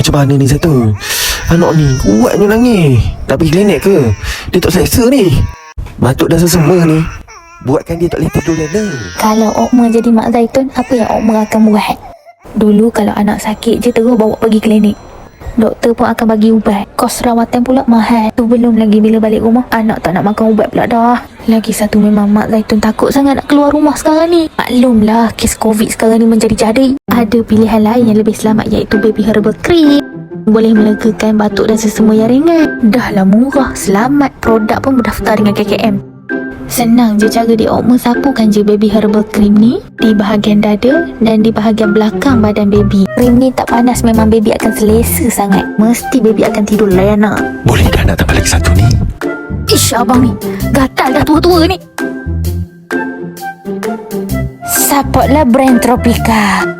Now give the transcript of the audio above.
macam mana ni Zaitun? Anak ni kuat ni nangis. Tak pergi klinik ke? Dia tak selesa ni. Batuk dah sesama ni. Buatkan dia tak boleh tidur dah. Kalau Okma jadi Mak Zaitun, apa yang Okma akan buat? Dulu kalau anak sakit je terus bawa pergi klinik. Doktor pun akan bagi ubat. Kos rawatan pula mahal. Tu belum lagi bila balik rumah anak tak nak makan ubat pula dah. Lagi satu memang Mak Zaitun takut sangat nak keluar rumah sekarang ni. Maklumlah kes COVID sekarang ni menjadi-jadi. Ada pilihan lain yang lebih selamat iaitu Baby Herbal Cream. Boleh melegakan batuk dan sesama yang ringan. Dah lah murah, selamat. Produk pun berdaftar dengan KKM. Senang je cara di Okma sapukan je Baby Herbal Cream ni di bahagian dada dan di bahagian belakang badan baby. Cream ni tak panas, memang baby akan selesa sangat. Mesti baby akan tidur layan nak. Boleh dah nak tambah lagi satu ni? Ish, abang ni gatal dah tua-tua ni. Supportlah brand Tropika.